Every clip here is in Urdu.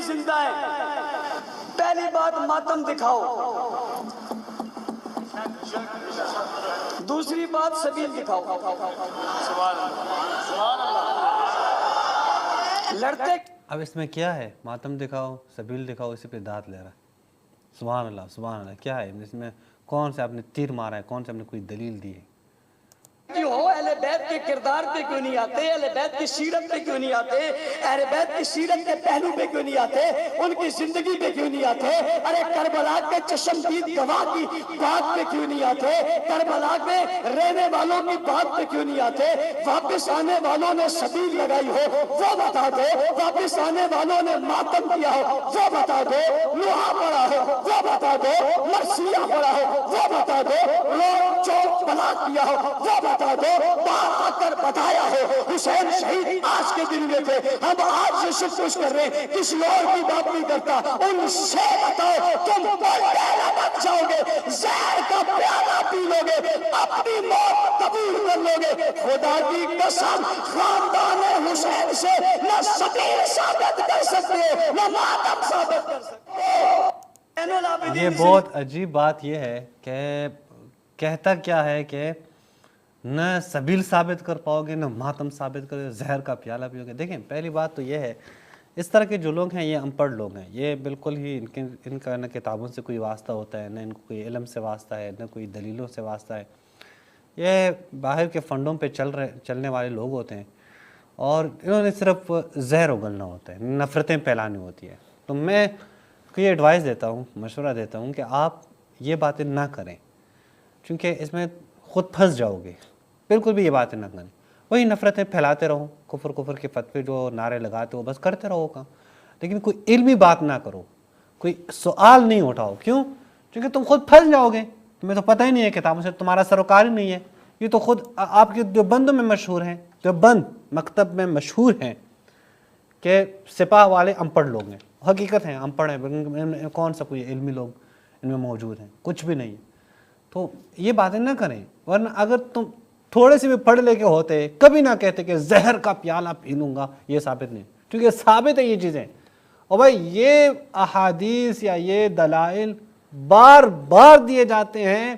زندہ ہیں۔ پہلی بات ماتم دکھاؤ، دوسری بات سبیل دکھاؤ۔ لڑتے اب اس میں کیا ہے؟ ماتم دکھاؤ، سبیل دکھاؤ، اسی پہ دانت لے رہا ہے۔ سبحان اللہ سبحان اللہ، کیا ہے اس میں؟ کون سے آپ نے تیر مارا ہے؟ کون سے آپ نے کوئی دلیل دی ہے؟ کیوں ہو؟ اہل بیت کے کردار پہ کیوں نہیں آتے؟ اہل بیت کی سیرت پہ کیوں نہیں آتے؟ اہل بیت کی سیرت کے پہلو پہ کیوں نہیں آتے؟ ان کی زندگی پہ کیوں نہیں آتے؟ ارے کربلا کے چشمدید گواہ کی بات پہ کیوں نہیں آتے؟ کربلا میں رہنے والوں کی بات پہ کیوں نہیں آتے؟ واپس آنے والوں نے سبیل لگائی ہو وہ بتا دو، واپس آنے والوں نے ماتم کیا ہو وہ بتا دو، لوہا پڑا ہو وہ بتا دو، مرثیہ پڑا ہو وہ بتا دو، روڈ چوک بلاک کیا ہو وہ بتا دو، باہر آ کر بتایا ہو حسین شہید آج کے دن میں تھے۔ ہم آج سے شک کر رہے ہیں، کسی اور کی بات نہیں کرتا، ان سے بتاؤ تم پہلا بن جاؤ گے، زہر کا پیالہ پی لو گے، اپنی موت قبول کر لو گے۔ خدا کی قسم خاندان حسین سے نہ سبیل ثابت کر سکتے نہ ماتم ثابت کر سکتے۔ یہ بہت عجیب بات یہ ہے کہ کہتا کیا ہے کہ نہ سبیل ثابت کر پاؤ گے نہ ماتم ثابت کر، زہر کا پیالہ پیو گے۔ دیکھیں پہلی بات تو یہ ہے، اس طرح کے جو لوگ ہیں یہ ان پڑھ لوگ ہیں، یہ بالکل ہی ان کا نہ کتابوں سے کوئی واسطہ ہوتا ہے، نہ ان کو کوئی علم سے واسطہ ہے، نہ کوئی دلیلوں سے واسطہ ہے۔ یہ باہر کے فنڈوں پہ چلنے والے لوگ ہوتے ہیں، اور انہوں نے صرف زہر اگلنا ہوتا ہے، نفرتیں پھیلانی ہوتی ہے۔ تو میں کو یہ ایڈوائس دیتا ہوں، مشورہ دیتا ہوں کہ آپ یہ باتیں نہ کریں، چونکہ اس میں خود پھنس جاؤ گے۔ بالکل بھی یہ باتیں نہ کریں، وہی نفرتیں پھیلاتے رہو، کفر کے فتوے جو نعرے لگاتے ہو بس کرتے رہو کام، لیکن کوئی علمی بات نہ کرو، کوئی سوال نہیں اٹھاؤ۔ کیوں؟ کیونکہ تم خود پھنس جاؤ گے، تمہیں تو پتہ ہی نہیں ہے کتابوں سے، تمہارا سروکار ہی نہیں ہے۔ یہ تو خود آپ کے دیوبندوں میں مشہور ہیں، دیوبند مکتب میں مشہور ہیں کہ سپاہ والے ان پڑھ لوگ ہیں، حقیقت ہیں ان پڑھ ہیں، کون سا کوئی علمی لوگ ان میں موجود ہیں؟ کچھ بھی نہیں ہے۔ تو یہ باتیں نہ کریں، ورنہ اگر تم تھوڑے سے بھی پڑھ لے کے ہوتے کبھی نہ کہتے کہ زہر کا پیالہ پی لوں گا۔ یہ ثابت نہیں، کیونکہ ثابت ہے یہ چیزیں، اور بھائی یہ احادیث یا یہ دلائل بار بار دیے جاتے ہیں،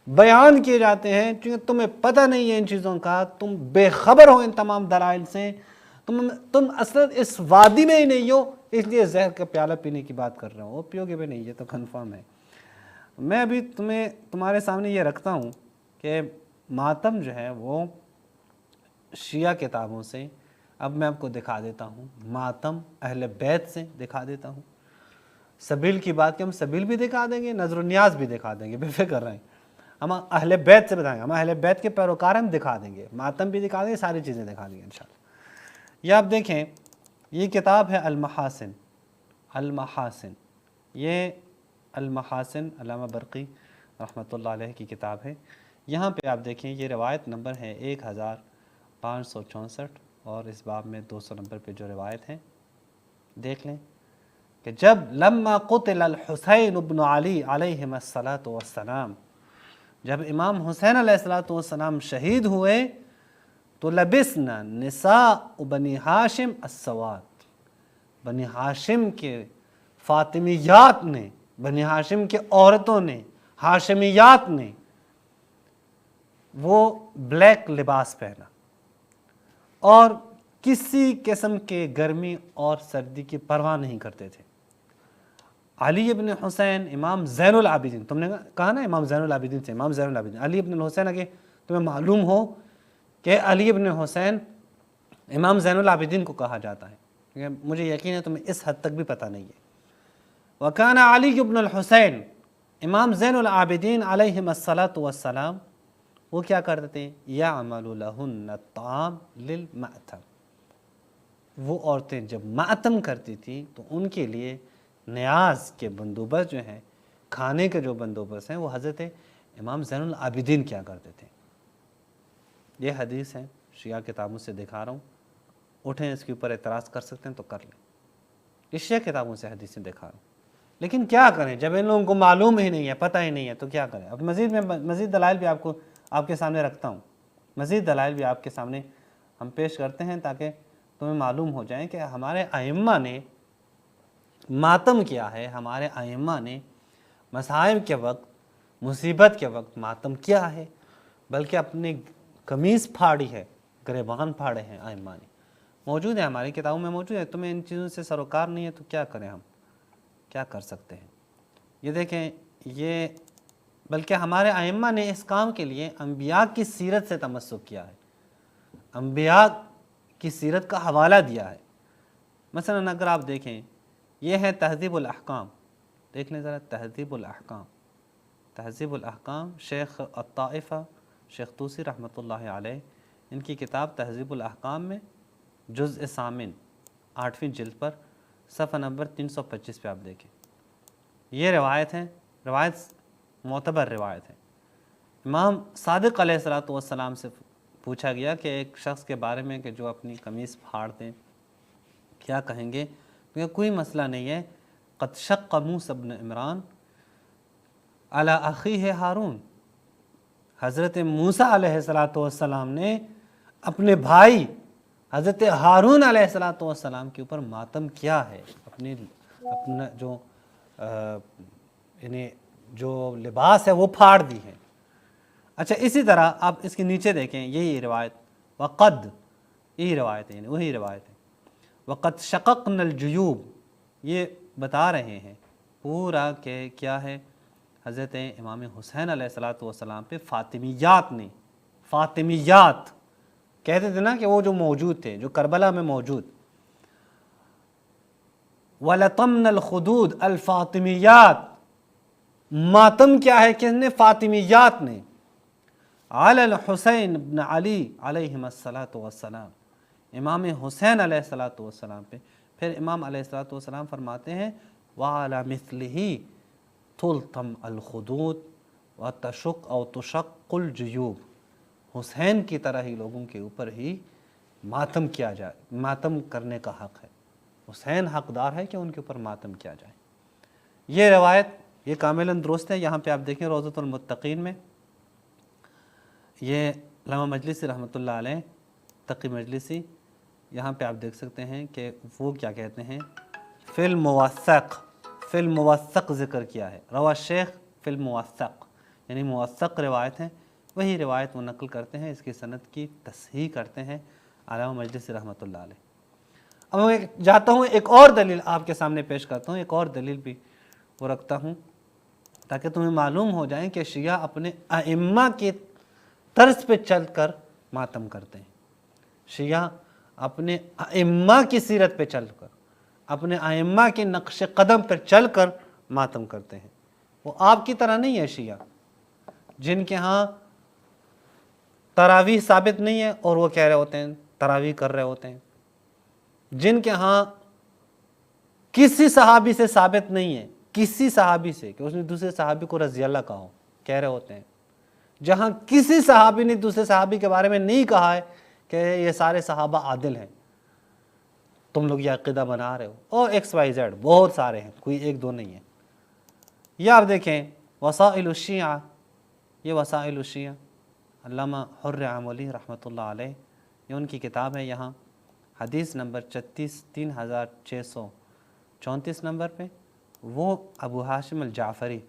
بیان کیے جاتے ہیں، کیونکہ تمہیں پتہ نہیں ہے ان چیزوں کا، تم بے خبر ہو ان تمام دلائل سے، تم اصلا اس وادی میں ہی نہیں ہو، اس لیے زہر کا پیالہ پینے کی بات کر رہے ہو۔ وہ پیو گے بھی نہیں، یہ تو کنفرم ہے۔ میں ابھی تمہارے سامنے یہ رکھتا ہوں کہ ماتم جو ہے وہ شیعہ کتابوں سے، اب میں آپ کو دکھا دیتا ہوں، ماتم اہل بیت سے دکھا دیتا ہوں۔ سبیل کی بات کہ ہم سبیل بھی دکھا دیں گے، نظر و نیاز بھی دکھا دیں گے، بے فکر رہیں، ہم اہل بیت سے بتائیں گے، ہم اہل بیت کے پیروکار ہم دکھا دیں گے، ماتم بھی دکھا دیں گے، ساری چیزیں دکھا دیں گے انشاءاللہ۔ یہ آپ دیکھیں، یہ کتاب ہے المحاسن، المحاسن، یہ المحاسن علامہ برقی رحمۃ اللہ علیہ کی کتاب ہے۔ یہاں پہ آپ دیکھیں یہ روایت نمبر ہے 1564، اور اس باب میں 200 نمبر پہ جو روایت ہے دیکھ لیں کہ جب لما قتل الحسین ابن علی علیہم السلام، جب امام حسین علیہ السلام شہید ہوئے تو لبسنا نساء بنی ہاشم السواد، بنی ہاشم کے فاطمیات نے، بنی ہاشم کے عورتوں نے، ہاشمیات نے وہ بلیک لباس پہنا، اور کسی قسم کے گرمی اور سردی کی پرواہ نہیں کرتے تھے۔ علی ابن حسین امام زین العابدین، تم نے کہا نا امام زین العابدین سے، امام زین العابدین علی ابن الحسین، اگر تمہیں معلوم ہو کہ علی ابن حسین امام زین العابدین کو کہا جاتا ہے، کیونکہ مجھے یقین ہے تمہیں اس حد تک بھی پتہ نہیں ہے۔ وکان علی ابن الحسین، امام زین العابدین علیہم السلام، وہ کیا کرتے تھے؟ یعمل لہن الطعام للمأتم، وہ عورتیں جب ماتم کرتی تھیں تو ان کے لیے نیاز کے بندوبست جو ہیں، کھانے کے جو بندوبست ہیں، وہ حضرت امام زین العابدین کیا کرتے تھے۔ یہ حدیث ہے، شیعہ کتابوں سے دکھا رہا ہوں، اٹھیں اس کے اوپر اعتراض کر سکتے ہیں تو کر لیں، یہ شیعہ کتابوں سے حدیثیں دکھا رہا ہوں۔ لیکن کیا کریں جب ان لوگوں کو معلوم ہی نہیں ہے، پتہ ہی نہیں ہے، تو کیا کریں؟ اب مزید دلائل بھی آپ کے سامنے رکھتا ہوں، مزید دلائل بھی آپ کے سامنے ہم پیش کرتے ہیں تاکہ تمہیں معلوم ہو جائیں کہ ہمارے ائمہ نے ماتم کیا ہے، ہمارے ائمہ نے مصائب کے وقت، مصیبت کے وقت ماتم کیا ہے، بلکہ اپنی قمیص پھاڑی ہے، گریبان پھاڑے ہیں ائمہ نے، موجود ہے ہماری کتابوں میں موجود ہے۔ تمہیں ان چیزوں سے سروکار نہیں ہے تو کیا کریں، ہم کیا کر سکتے ہیں؟ یہ دیکھیں، یہ بلکہ ہمارے ائمہ نے اس کام کے لیے انبیاء کی سیرت سے تمسک کیا ہے، انبیاء کی سیرت کا حوالہ دیا ہے۔ مثلا اگر آپ دیکھیں، یہ ہے تہذیب الاحکام، دیکھ لیں ذرا، تہذیب الاحکام، تہذیب الاحکام، شیخ الطائفہ شیخ طوسی رحمۃ اللہ علیہ، ان کی کتاب تہذیب الاحکام میں جزء ثامن 8ویں جلد پر صفحہ نمبر 325 پہ آپ دیکھیں، یہ روایت ہے، روایت معتبر روایت ہے۔ امام صادق علیہ السلام سے پوچھا گیا کہ ایک شخص کے بارے میں کہ جو اپنی قمیص پھاڑ دیں، کیا کہیں گے؟ کیونکہ کوئی مسئلہ نہیں ہے، قد شق موسیٰ ابن عمران علی اخیہ ہارون، حضرت موسیٰ علیہ السلام نے اپنے بھائی حضرت ہارون علیہ السلام کے اوپر ماتم کیا ہے، اپنا یعنی جو لباس ہے وہ پھاڑ دی ہے۔ اچھا، اسی طرح آپ اس کے نیچے دیکھیں، یہی روایت، وقد، یہی روایت ہے، یعنی وہی روایت ہے، وقد شققنا الجیوب، یہ بتا رہے ہیں پورا کہ کیا ہے، حضرت امام حسین علیہ السلام پہ فاطمیات نے، فاطمیات کہتے تھے نا کہ وہ جو موجود تھے، جو کربلا میں موجود، وَلَطَمْنَ الْخُدُودِ الفاطمیات، ماتم کیا ہے، کس نے؟ فاطمیات نے، علی الحسین ابن علی علیہم السلام، امام حسین علیہ السلام پہ۔ پھر امام علیہ السلام فرماتے ہیں وَعَلَى مِثْلِهِ تُلْطَمْ الْخُدُودِ وَتَشُقُّ أَوْ تُشَقُّ الْجُيُوبِ، حسین کی طرح ہی لوگوں کے اوپر ہی ماتم کیا جائے، ماتم کرنے کا حق ہے، حسین حقدار ہے کہ ان کے اوپر ماتم کیا جائے۔ یہ روایت یہ کاملاً درست ہے۔ یہاں پہ آپ دیکھیں روضۃ المتقین میں، یہ علامہ مجلسی رحمۃ اللہ علیہ، تقی مجلسی، یہاں پہ آپ دیکھ سکتے ہیں کہ وہ کیا کہتے ہیں، فی الموثق ذکر کیا ہے، روا شیخ فی الموثق، یعنی موثق روایت ہے، وہی روایت وہ نقل کرتے ہیں، اس کی سند کی تصحیح کرتے ہیں علامہ مجلسی رحمۃ اللہ علیہ۔ اب میں جاتا ہوں ایک اور دلیل آپ کے سامنے پیش کرتا ہوں، ایک اور دلیل بھی وہ رکھتا ہوں تاکہ تمہیں معلوم ہو جائیں کہ شیعہ اپنے ائمہ کی طرز پہ چل کر ماتم کرتے ہیں، شیعہ اپنے ائمہ کی سیرت پہ چل کر، اپنے ائمہ کے نقش قدم پر چل کر ماتم کرتے ہیں۔ وہ آپ کی طرح نہیں ہے شیعہ، جن کے ہاں تراویح ثابت نہیں ہے اور وہ کہہ رہے ہوتے ہیں تراویح کر رہے ہوتے ہیں، جن کے ہاں کسی صحابی سے ثابت نہیں ہے، کسی صحابی سے کہ اس نے دوسرے صحابی کو رضی اللہ کہا ہو، کہہ رہے ہوتے ہیں، جہاں کسی صحابی نے دوسرے صحابی کے بارے میں نہیں کہا ہے کہ یہ سارے صحابہ عادل ہیں، تم لوگ یہ عقیدہ بنا رہے ہو، اور ایکس وائی زیڈ بہت سارے ہیں، کوئی ایک دو نہیں ہے۔ یہ آپ دیکھیں وسائل الشیعہ، یہ وسائل الشیعہ علامہ حر عاملی رحمۃ اللہ علیہ، یہ ان کی کتاب ہے، یہاں حدیث نمبر 36,3634 نمبر پہ وہ ابو ہاشم الجعفری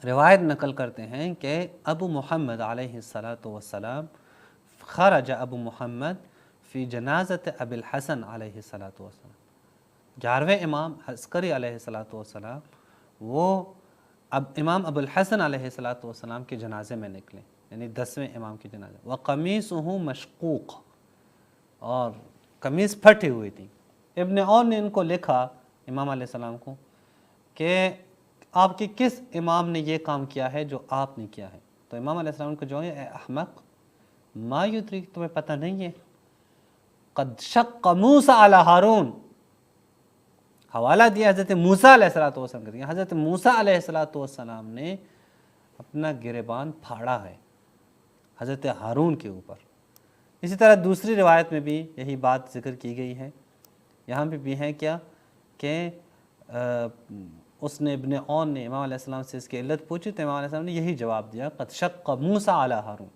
روایت نقل کرتے ہیں کہ ابو محمد علیہ السلام خرج ابو محمد فی جنازت ابی الحسن علیہ السلام، 11ویں امام عسکری علیہ السلام وہ اب امام ابو الحسن علیہ السلام کے جنازے میں نکلے، یعنی 10ویں امام کے جنازے، وقمیصہ مشقوق، اور قمیص پھٹی ہوئی تھی۔ ابن عون نے ان کو لکھا، امام علیہ السلام کو، کہ آپ کے کس امام نے یہ کام کیا ہے جو آپ نے کیا ہے؟ تو امام علیہ السلام کو جو ہے، اے احمق، ما یدریک، تمہیں پتہ نہیں ہے، قد شق موسیٰ علی ہارون، حوالہ دیا حضرت موسیٰ علیہ السلام کا، حضرت موسیٰ علیہ السلام نے اپنا گریبان پھاڑا ہے حضرت ہارون کے اوپر۔ اسی طرح دوسری روایت میں بھی یہی بات ذکر کی گئی ہے، یہاں پہ بھی ہے کیا کہ اس نے ابن عون نے امام علیہ السلام سے اس کی علت پوچھی تو امام علیہ السلام نے یہی جواب دیا، قد شق موسیٰ علی ہارون۔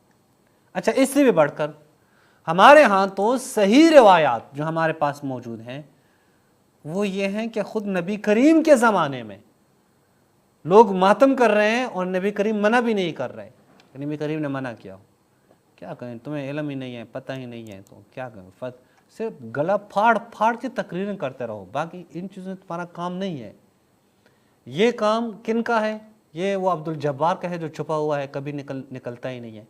اچھا، اس سے بھی بڑھ کر ہمارے ہاں تو صحیح روایات جو ہمارے پاس موجود ہیں وہ یہ ہیں کہ خود نبی کریم کے زمانے میں لوگ ماتم کر رہے ہیں اور نبی کریم منع بھی نہیں کر رہے. نبی کریم نے منع کیا ہو, کیا کریں, تمہیں علم ہی نہیں ہے, پتہ ہی نہیں ہے, تو کیا کریں, صرف گلا پھاڑ پھاڑ کے تقریریں کرتے رہو, باقی ان چیزوں سے تمہارا کام نہیں ہے. یہ کام کن کا ہے؟ یہ وہ عبد الجبار کا ہے جو چھپا ہوا ہے, کبھی نکلتا ہی نہیں ہے.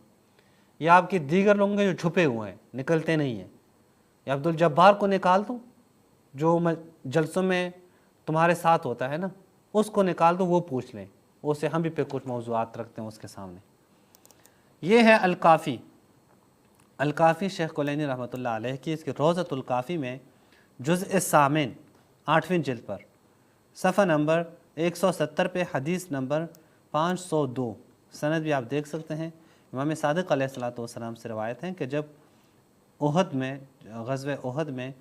یہ آپ کے دیگر لوگ ہیں جو چھپے ہوئے ہیں, نکلتے نہیں ہیں. یا عبد الجبار کو نکال دوں جو جلسوں میں تمہارے ساتھ ہوتا ہے نا, اس کو نکال دو, وہ پوچھ لیں, اسے ہم بھی پہ کچھ موضوعات رکھتے ہیں اس کے سامنے. یہ ہے الکافی. الکافی شیخ کلینی رحمۃ اللہ علیہ کی, اس کے روضۃ الکافی میں جزء ثامن 8ویں جلد پر صفحہ نمبر 170 پہ حدیث نمبر 502, سند بھی آپ دیکھ سکتے ہیں. امام صادق علیہ الصلوۃ والسلام سے روایت ہے کہ جب احد میں, غزوہ احد میں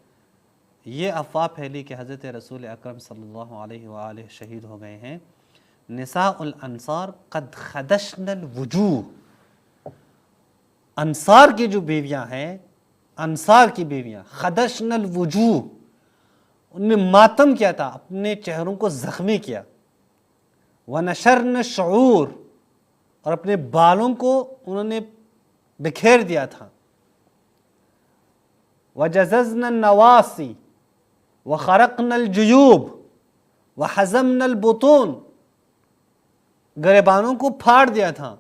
یہ افواہ پھیلی کہ حضرت رسول اکرم صلی اللہ علیہ وآلہ شہید ہو گئے ہیں, نساء الانصار قد خدشن الوجوہ, انصار کی جو بیویاں ہیں, انصار کی بیویاں خدشن الوجوہ, ان نے ماتم کیا تھا, اپنے چہروں کو زخمی کیا. ونشرن الشعور, اور اپنے بالوں کو انہوں نے بکھیر دیا تھا. وجززن النواصی وخرقن الجیوب وحزمن البطون, گریبانوں کو پھاڑ دیا تھا.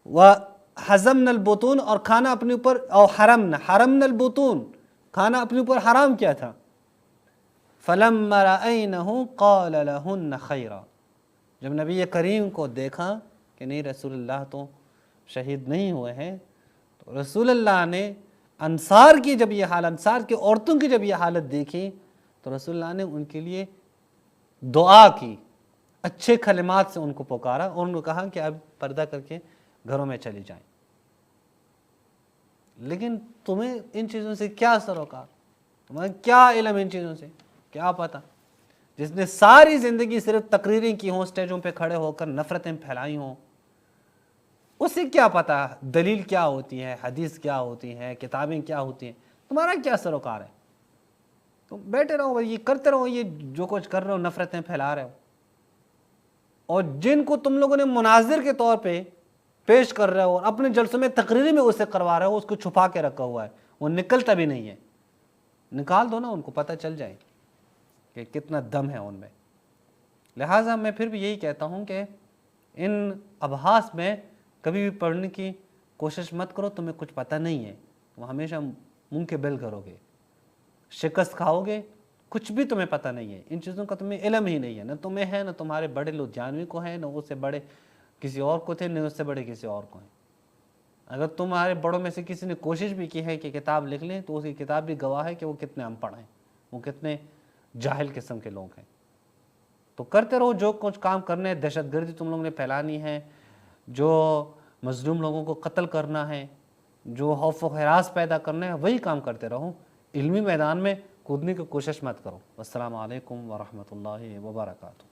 وحزمن البطون, اور کھانا اپنے اوپر, او حرمن البطون, کھانا اپنے اوپر حرام کیا تھا. فلما رأینہ قال لہن خیرا, جب نبی کریم کو دیکھا کہ نہیں رسول اللہ تو شہید نہیں ہوئے ہیں, تو رسول اللہ نے انصار کی جب یہ حالت, انصار کی عورتوں کی جب یہ حالت دیکھی, تو رسول اللہ نے ان کے لیے دعا کی, اچھے کلمات سے ان کو پکارا, اور انہوں نے کہا کہ اب پردہ کر کے گھروں میں چلی جائیں. لیکن تمہیں ان چیزوں سے کیا سروکار, تمہیں کیا علم ان چیزوں سے, کیا پتہ. جس نے ساری زندگی صرف تقریریں کی ہوں, سٹیجوں پہ کھڑے ہو کر نفرتیں پھیلائی ہوں, اسے کیا پتہ دلیل کیا ہوتی ہے, حدیث کیا ہوتی ہے, کتابیں کیا ہوتی ہیں. تمہارا کیا سروکار ہے؟ تم بیٹھے رہو, یہ کرتے رہو, یہ جو کچھ کر رہے ہو, نفرتیں پھیلا رہے ہو. اور جن کو تم لوگوں نے مناظر کے طور پہ پیش کر رہے ہو اور اپنے جلسوں میں تقریری میں اسے کروا رہے ہو, اس کو چھپا کے رکھا ہوا ہے, وہ نکلتا بھی نہیں ہے. نکال دو نا, ان کو پتہ چل جائے کہ کتنا دم ہے ان میں. لہٰذا میں پھر بھی یہی کہتا ہوں کہ ان ابحاث میں کبھی بھی پڑھنے کی کوشش مت کرو, تمہیں کچھ پتہ نہیں ہے, تم ہمیشہ منہ کے بل کرو گے, شکست کھاؤ گے, کچھ بھی تمہیں پتہ نہیں ہے, ان چیزوں کا تمہیں علم ہی نہیں ہے, نہ تمہیں ہے, نہ تمہارے بڑے لدھیانوی کو ہے, نہ اس سے بڑے کسی اور کو تھے, نہ اس سے بڑے کسی اور کو ہیں. اگر تمہارے بڑوں میں سے کسی نے کوشش بھی کی ہے کہ کتاب لکھ لیں, تو اس کی کتاب بھی گواہ ہے کہ وہ کتنے ان پڑھ ہیں, وہ کتنے جاہل قسم کے لوگ ہیں. تو کرتے رہو جو کچھ کام کرنے, دہشت گردی تم لوگوں نے پھیلانی ہے, جو مظلوم لوگوں کو قتل کرنا ہے, جو خوف و ہراس پیدا کرنا ہے, وہی کام کرتے رہو. علمی میدان میں کودنے کی کوشش مت کرو. السلام علیکم ورحمۃ اللہ وبرکاتہ.